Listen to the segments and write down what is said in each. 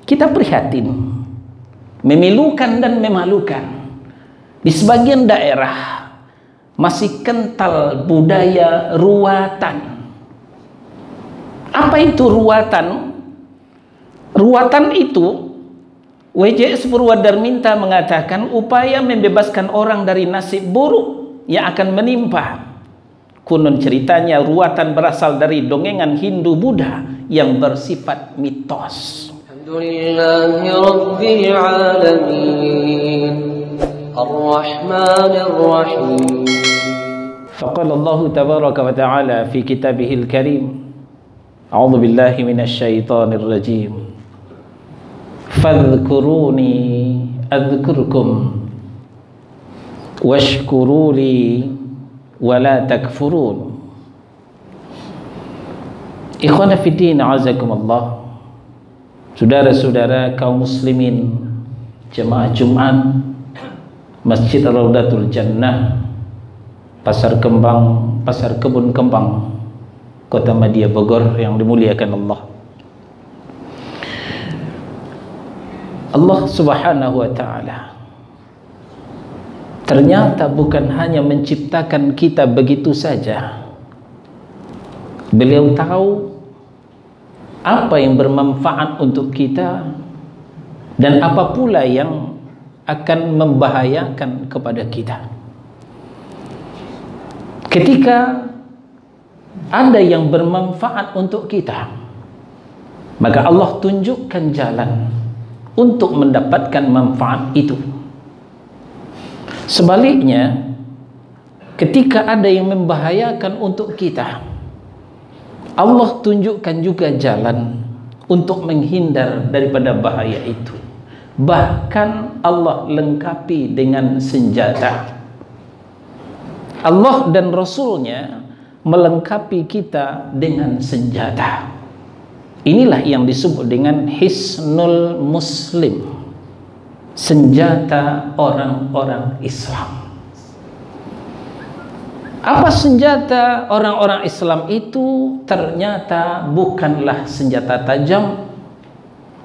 kita prihatin, memilukan dan memalukan. Di sebagian daerah masih kental budaya ruatan. Apa itu ruatan? Ruatan itu, WJS Purwadarminta mengatakan upaya membebaskan orang dari nasib buruk yang akan menimpa. Konon ceritanya ruatan berasal dari dongengan Hindu Buddha yang bersifat mitos. Alhamdulillahi Rabbil Alamin Ar-Rahmanir Rahim. Faqala Allah tabaraka wa ta'ala fi kitabihil karim. A'udzu billahi minasy syaithanir rajim. Fadhkuruni adzkurkum washkuruli wala takfurun. Ikhwana fiddin azakumullah. Saudara-saudara kaum muslimin jemaah Jumat Masjid Raudatul Jannah, Pasar Kebun Kembang, Kota Madya Bogor yang dimuliakan Allah. Allah Subhanahu wa ta'ala ternyata bukan hanya menciptakan kita begitu saja. Beliau tahu apa yang bermanfaat untuk kita dan apa pula yang akan membahayakan kepada kita. Ketika ada yang bermanfaat untuk kita, maka Allah tunjukkan jalan untuk mendapatkan manfaat itu. Sebaliknya, ketika ada yang membahayakan untuk kita, Allah tunjukkan juga jalan untuk menghindar daripada bahaya itu. Bahkan Allah lengkapi dengan senjata. Allah dan Rasulnya melengkapi kita dengan senjata. Inilah yang disebut dengan Hisnul Muslim, senjata orang-orang Islam. Apa senjata orang-orang Islam itu? Ternyata bukanlah senjata tajam,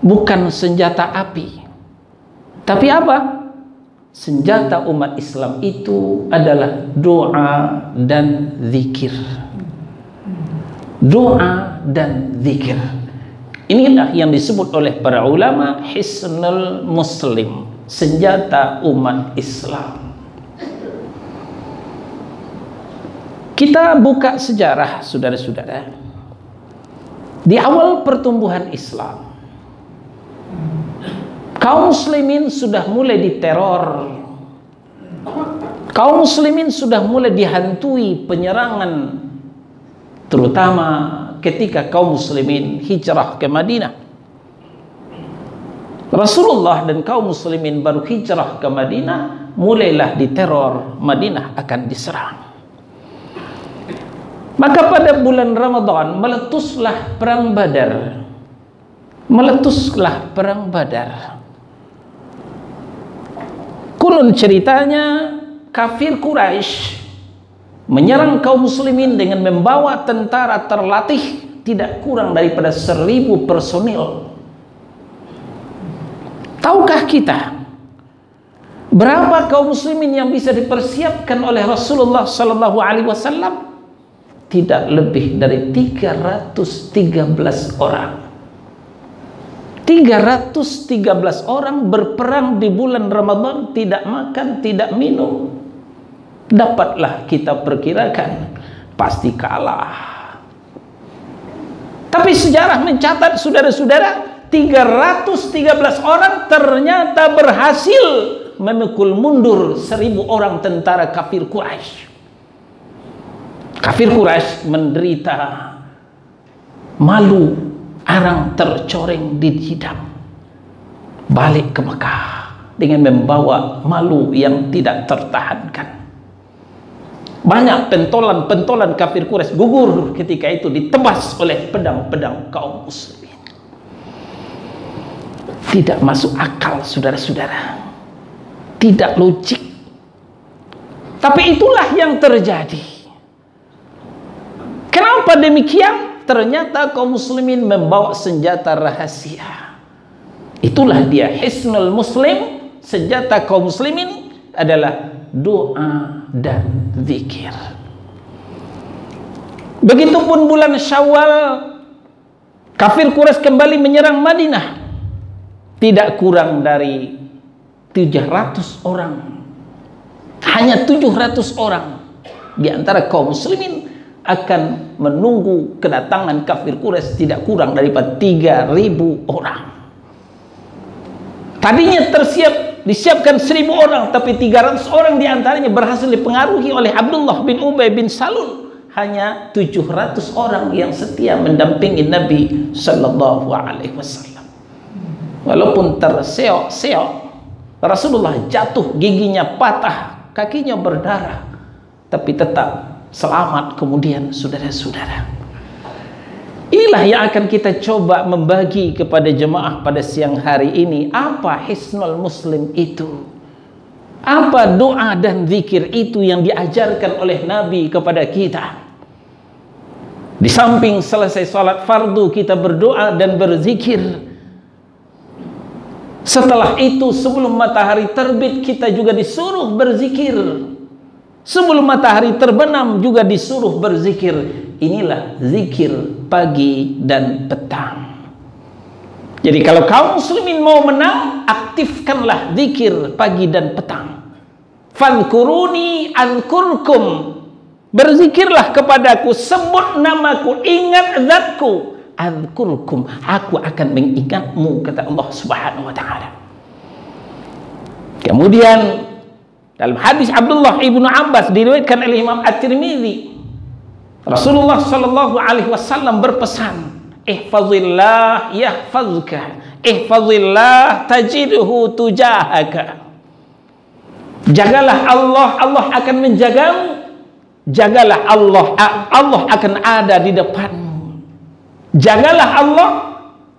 bukan senjata api. Tapi apa? Senjata umat Islam itu adalah doa dan zikir. Doa dan zikir. Inilah yang disebut oleh para ulama Hisnul Muslim, senjata umat Islam. Kita buka sejarah, saudara-saudara. Di awal pertumbuhan Islam, kaum muslimin sudah mulai diteror. Kaum muslimin sudah mulai dihantui penyerangan, terutama ketika kaum muslimin hijrah ke Madinah. Rasulullah dan kaum muslimin baru hijrah ke Madinah, mulailah diteror, Madinah akan diserang. Maka pada bulan Ramadan meletuslah perang Badar. Meletuslah perang Badar. Konon ceritanya kafir Quraisy menyerang kaum muslimin dengan membawa tentara terlatih tidak kurang daripada 1000 personil. Tahukah kita berapa kaum muslimin yang bisa dipersiapkan oleh Rasulullah sallallahu alaihi wasallam? Tidak lebih dari 313 orang. 313 orang berperang di bulan Ramadan, tidak makan, tidak minum. Dapatlah kita perkirakan pasti kalah. Tapi sejarah mencatat, saudara-saudara, 313 orang ternyata berhasil memukul mundur 1000 orang tentara kafir Quraisy. Kafir Quraisy menderita malu, arang tercoreng di jidat. Balik ke Mekah dengan membawa malu yang tidak tertahankan. Banyak pentolan-pentolan kafir Quraisy gugur ketika itu ditebas oleh pedang-pedang kaum muslimin. Tidak masuk akal, saudara-saudara. Tidak logik. Tapi itulah yang terjadi. Kenapa demikian? Ternyata kaum muslimin membawa senjata rahasia. Itulah dia hisnul muslim, senjata kaum muslimin adalah doa dan zikir. Begitupun bulan Syawal, kafir Quraisy kembali menyerang Madinah. Tidak kurang dari 700 orang. Hanya 700 orang di antara kaum muslimin akan menunggu kedatangan kafir Quraisy, tidak kurang daripada 3.000 orang. Tadinya disiapkan 1.000 orang, tapi 300 orang di antaranya berhasil dipengaruhi oleh Abdullah bin Ubay bin Salul. Hanya 700 orang yang setia mendampingi Nabi Sallallahu Alaihi Wasallam. Walaupun terseok-seok, Rasulullah jatuh, giginya patah, kakinya berdarah, tapi tetap selamat. Kemudian saudara-saudara, inilah yang akan kita coba membagi kepada jemaah pada siang hari ini. Apa hisnul muslim itu? Apa doa dan zikir itu yang diajarkan oleh Nabi kepada kita? Di samping selesai salat fardu kita berdoa dan berzikir. Setelah itu sebelum matahari terbit kita juga disuruh berzikir. Sebelum matahari terbenam juga disuruh berzikir. Inilah zikir pagi dan petang. Jadi kalau kaum muslimin mau menang, aktifkanlah zikir pagi dan petang. Fadhkuruni azkurkum. Berzikirlah kepadaku, sebut namaku, ingat zatku. Azkurkum, aku akan mengingatmu, kata Allah Subhanahu wa taala. Kemudian dalam hadis Abdullah ibnu Abbas diriwayatkan oleh Imam At-Tirmidzi, Rasulullah sallallahu alaihi wasallam berpesan, ihfazillah yahfazka, ihfazillah tajidhu tujahaka. Jagalah Allah, Allah akan menjagamu. Jagalah Allah, Allah akan ada di depanmu. Jagalah Allah,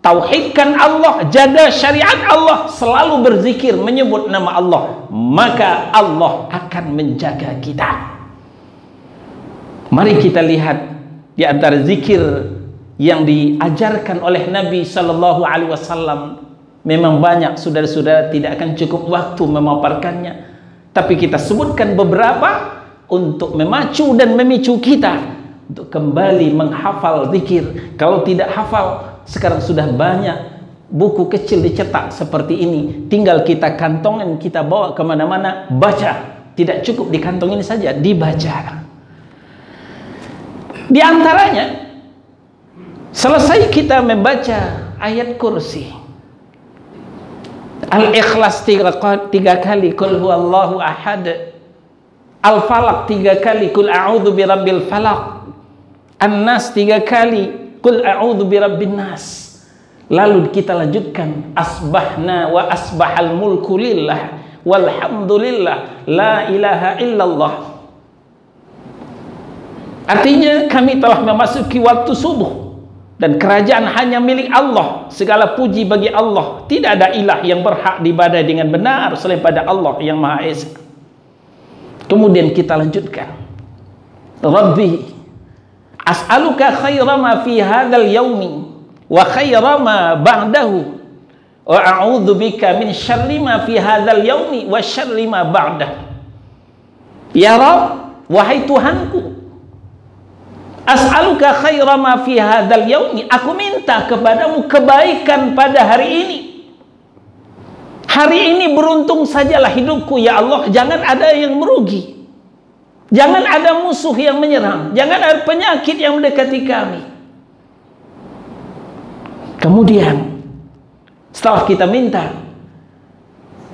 tauhidkan Allah, jaga syariat Allah, selalu berzikir menyebut nama Allah, maka Allah akan menjaga kita. Mari kita lihat di antara zikir yang diajarkan oleh Nabi Sallallahu Alaihi Wasallam. Memang banyak, saudara-saudara, tidak akan cukup waktu memaparkannya, tapi kita sebutkan beberapa untuk memacu dan memicu kita untuk kembali menghafal zikir. Kalau tidak hafal, sekarang sudah banyak buku kecil dicetak seperti ini, tinggal kita kantongin, kita bawa kemana-mana, baca. Tidak cukup di kantong ini saja, dibaca. Di antaranya, selesai kita membaca ayat kursi, Al-Ikhlas 3 kali, Qul huwallahu ahad, Al-Falaq 3 kali, Qul a'udzu birabbil falaq, An-Nas 3 kali, Qul a'udzu birabbin nas. Lalu kita lanjutkan, asbahna wa asbahal mulku lillah walhamdulillah la ilaha illallah. Artinya kami telah memasuki waktu subuh dan kerajaan hanya milik Allah. Segala puji bagi Allah. Tidak ada ilah yang berhak diibadai dengan benar selain pada Allah yang Maha Esa. Kemudian kita lanjutkan, Rabbi as'aluka khaira ma fi hadzal yaumi wa khaira ma ba'dahu wa a'udzu bika min syarri ma fi hadzal yaumi wa syarri ma ba'dahu. Ya Rabb, wahai Tuhanku, as'aluka khaira ma fi hadzal yaumi, aku minta kepadamu kebaikan pada hari ini. Hari ini beruntung sajalah hidupku ya Allah, jangan ada yang merugi, jangan ada musuh yang menyerang, jangan ada penyakit yang mendekati kami. Kemudian setelah kita minta,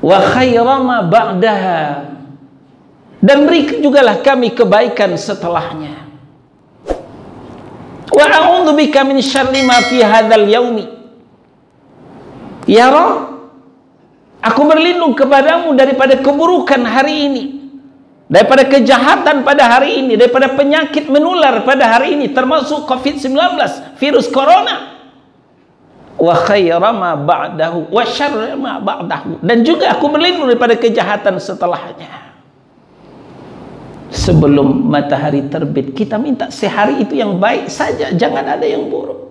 wa khaira ma ba'daha, dan beri jugalah kami kebaikan setelahnya. Wa a'udzu bika min syarri ma fi hadzal yaumi. Ya Rabb, aku berlindung kepadamu daripada keburukan hari ini, daripada kejahatan pada hari ini, daripada penyakit menular pada hari ini, termasuk COVID-19, virus corona. Wa khaira ma ba'dahu wa syarra ma ba'dahu, dan juga aku berlindung daripada kejahatan setelahnya. Sebelum matahari terbit kita minta sehari itu yang baik saja, jangan ada yang buruk.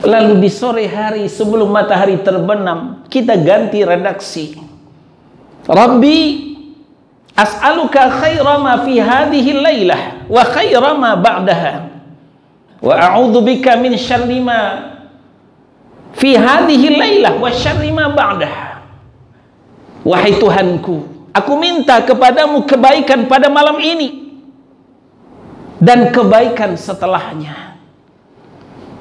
Lalu di sore hari sebelum matahari terbenam, kita ganti redaksi. Rabbi, as'aluka khaira ma fi hadhihi lailah wa khaira ma ba'daha. Wa a'udzu bika min syarri ma fi hadhihi lailah wa syarri ma ba'daha. Wahai Tuhanku, aku minta kepadamu kebaikan pada malam ini dan kebaikan setelahnya.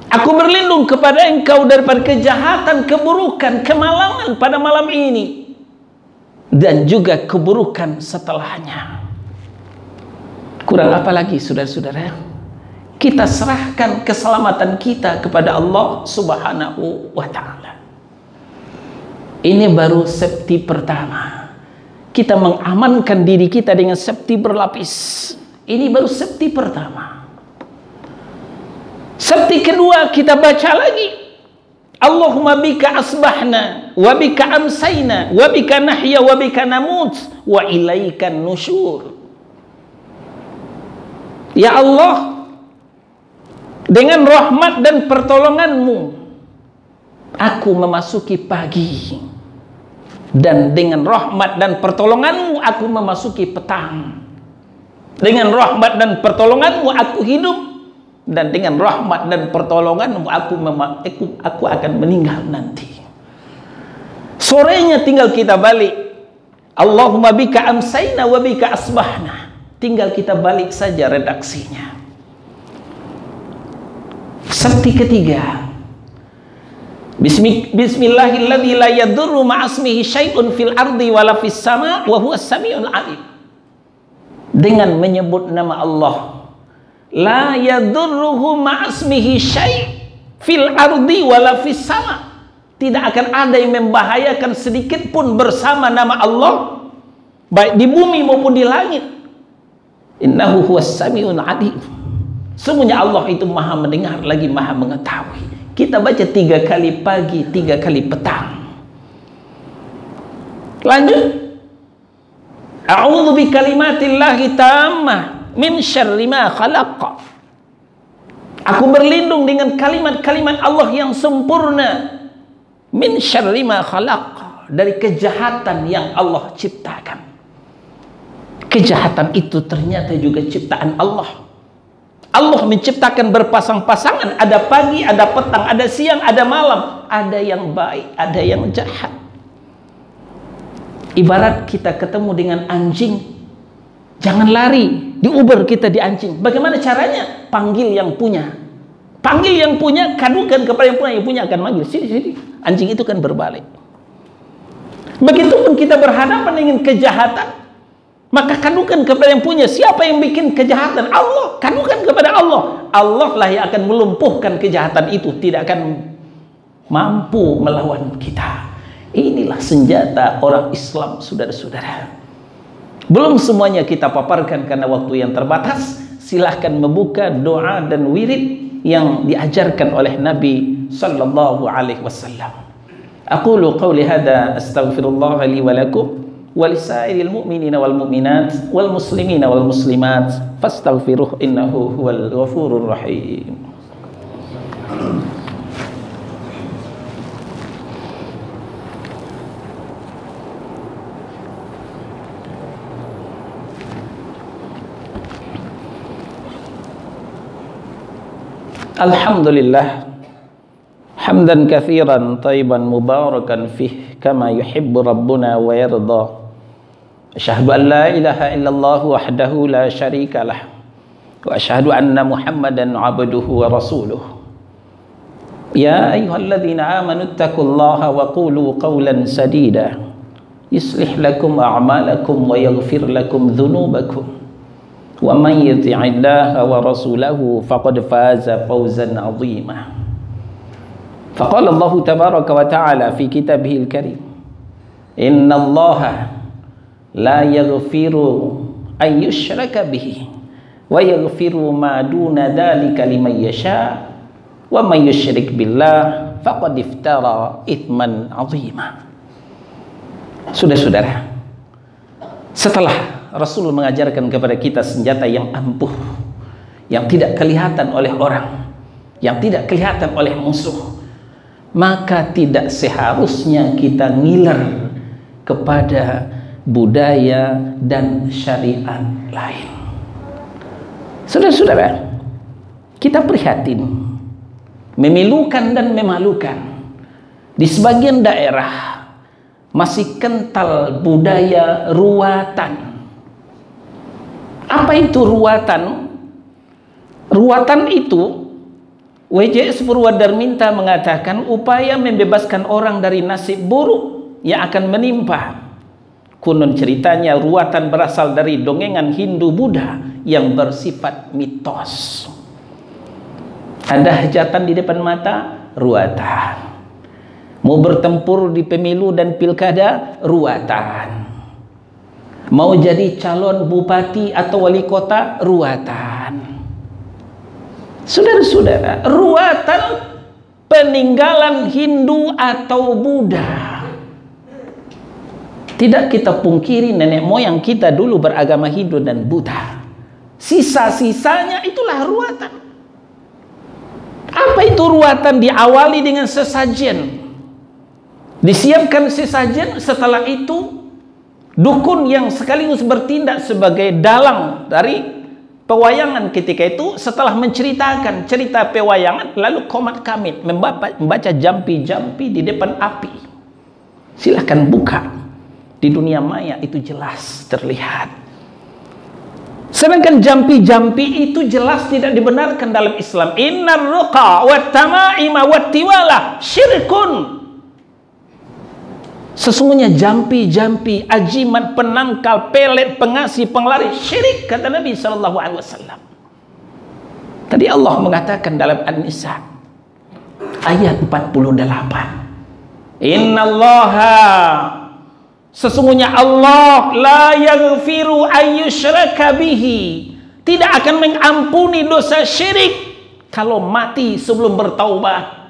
Aku berlindung kepada Engkau daripada kejahatan, keburukan, kemalangan pada malam ini dan juga keburukan setelahnya. Kurang apa lagi, saudara-saudara? Kita serahkan keselamatan kita kepada Allah Subhanahu wa ta'ala. Ini baru safety pertama. Kita mengamankan diri kita dengan safety berlapis. Ini baru safety pertama. Safety kedua, kita baca lagi. Allahumma bika asbahna wa bika amsayna wa bika nahya wa bika namut wa ilaikan nusyur. Ya Allah, dengan rahmat dan pertolonganmu aku memasuki pagi, dan dengan rahmat dan pertolonganmu aku memasuki petang. Dengan rahmat dan pertolonganmu aku hidup, dan dengan rahmat dan pertolonganmu aku akan meninggal nanti. Sorenya tinggal kita balik. Allahumma bika amsayna wa bika asbahna. Tinggal kita balik saja redaksinya. Safety ketiga, Bismillahilladzi la yadurru ma'asmihi syai'un fil ardi wala fis sama wa huwas samiul alim. Dengan menyebut nama Allah, la yadurruhu ma'asmihi syai' fil ardi wala fis sama. Tidak akan ada yang membahayakan sedikit pun bersama nama Allah, baik di bumi maupun di langit. Innahu huwas samiul alim. Sesungguhnya Allah itu maha mendengar lagi maha mengetahui. Kita baca 3 kali pagi, 3 kali petang. Lanjut. A'udzu bi kalimatillahi tammah min syarri ma khalaq. Aku berlindung dengan kalimat-kalimat Allah yang sempurna. Min syarri ma khalaq, dari kejahatan yang Allah ciptakan. Kejahatan itu ternyata juga ciptaan Allah. Allah menciptakan berpasang-pasangan, ada pagi, ada petang, ada siang, ada malam, ada yang baik, ada yang jahat. Ibarat kita ketemu dengan anjing, jangan lari, di Uber kita di anjing. Bagaimana caranya? Panggil yang punya. Panggil yang punya, kadukan kepada yang punya akan manggil. Sini. Anjing itu kan berbalik. Begitupun kita berhadapan dengan kejahatan, maka kadukan kepada yang punya. Siapa yang bikin kejahatan? Allah. Kadukan kepada Allah. Allah lah yang akan melumpuhkan kejahatan itu. Tidak akan mampu melawan kita. Inilah senjata orang Islam, saudara-saudara. Belum semuanya kita paparkan karena waktu yang terbatas. Silahkan membuka doa dan wirid yang diajarkan oleh Nabi sallallahu alaihi wasallam. Aqulu qawli hadza astaghfirullah li wa lakum walisairil mu'minina wal mu'minat wal muslimina wal muslimat fastaghfiruh innahu huwal ghafurur rahim. Alhamdulillah hamdan katsiran thayyiban mubarakan fih kama yuhibbu rabbuna wa yarda. Asyhadu an la ilaha illallah wahdahu la syarika lah wa asyhadu anna Muhammadan abduhu wa rasuluh. Ya ayyuhalladzina amanu taqullaha wa qulu qawlan sadida yuslih lakum a'malakum wa yaghfir lakum dhunubakum wa man yuti'illaha wa rasulahu faqad faza fawzan 'azima. Faqala Allah tabaraka wa ta'ala fi kitabihil karim, innallaha la yaghfiru an yushraka bihi wa yaghfiru ma duna dzalika liman yasha wa man yusyrik billah faqad iftara itsman 'azima. Saudara-saudara, setelah Rasul mengajarkan kepada kita senjata yang ampuh, yang tidak kelihatan oleh orang, yang tidak kelihatan oleh musuh, maka tidak seharusnya kita ngiler kepada budaya dan syariat lain. Saudara-saudara, kita prihatin, memilukan dan memalukan. Di sebagian daerah masih kental budaya ruatan. Apa itu ruatan? Ruatan itu, WJS Purwadarminta mengatakan, upaya membebaskan orang dari nasib buruk yang akan menimpa. Konon ceritanya ruatan berasal dari dongengan Hindu-Buddha yang bersifat mitos. Ada hajatan di depan mata, ruatan. Mau bertempur di pemilu dan pilkada, ruatan. Mau jadi calon bupati atau wali kota, ruatan. Saudara-saudara, ruatan peninggalan Hindu atau Buddha. Tidak kita pungkiri nenek moyang kita dulu beragama Hindu dan Buddha. Sisa-sisanya itulah ruatan. Apa itu ruatan? Diawali dengan sesajen. Disiapkan sesajen, setelah itu dukun yang sekaligus bertindak sebagai dalang dari pewayangan ketika itu, setelah menceritakan cerita pewayangan, lalu komat kamit membaca jampi-jampi di depan api. Silahkan buka. Di dunia maya itu jelas terlihat. Sedangkan jampi-jampi itu jelas tidak dibenarkan dalam Islam. Innar ruqa wat tamaima wat tiwala syirkun. Sesungguhnya jampi-jampi, ajimat, penangkal, pelet, pengasih, pengelari, syirik, kata Nabi SAW. Tadi Allah mengatakan dalam An-Nisa ayat 48. Innallaha, sesungguhnya Allah la yaghfiru ayyushraka bihi, tidak akan mengampuni dosa syirik kalau mati sebelum bertaubat.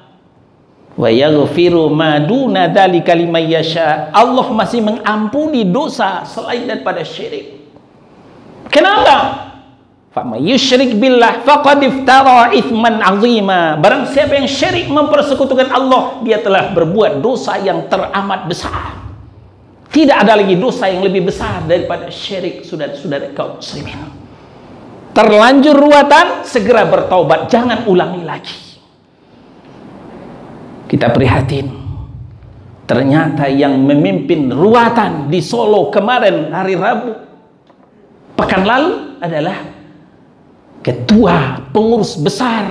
Wa yaghfiru ma duna dzalika liman yasha. Allah masih mengampuni dosa selain daripada syirik. Kenapa? Faman yusyrik billah faqad iftara itsman 'azima. Barang siapa yang syirik mempersekutukan Allah, dia telah berbuat dosa yang teramat besar. Tidak ada lagi dosa yang lebih besar daripada syirik, saudara-saudara kaum muslimin. Terlanjur ruatan, segera bertaubat, jangan ulangi lagi. Kita prihatin, ternyata yang memimpin ruatan di Solo kemarin hari Rabu pekan lalu adalah ketua pengurus besar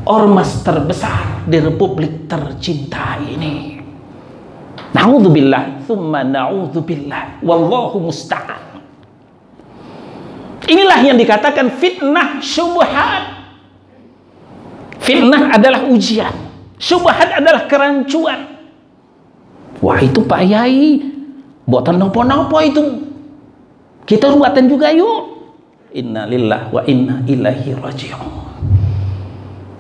ormas terbesar di Republik tercinta ini. Na'udzubillah, thumma na'udzubillah, wallahu musta'an. Inilah yang dikatakan fitnah syubhat. Fitnah adalah ujian, syubhat adalah kerancuan. Wah, itu Pak Yai buatan nopo-nopo itu, kita ruatan juga yuk. Inna lillahi wa inna ilaihi raji'un.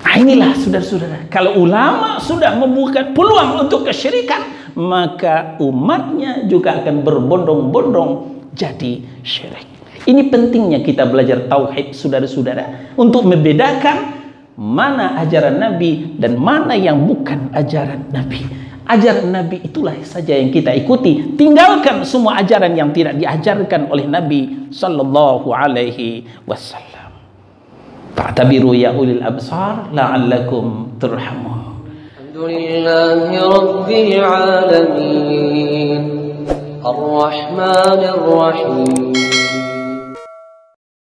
Nah, inilah saudara-saudara, kalau ulama sudah membuka peluang untuk kesyirikan, maka umatnya juga akan berbondong-bondong jadi syirik. Ini pentingnya kita belajar tauhid, saudara-saudara, untuk membedakan mana ajaran Nabi dan mana yang bukan ajaran Nabi. Ajaran Nabi itulah saja yang kita ikuti. Tinggalkan semua ajaran yang tidak diajarkan oleh Nabi sallallahu alaihi wasallam. Fa'tabiru ya ulil absar la'allakum turhamun. Alhamdulillahi rabbil alamin. Ar-Rahmanir Rahim.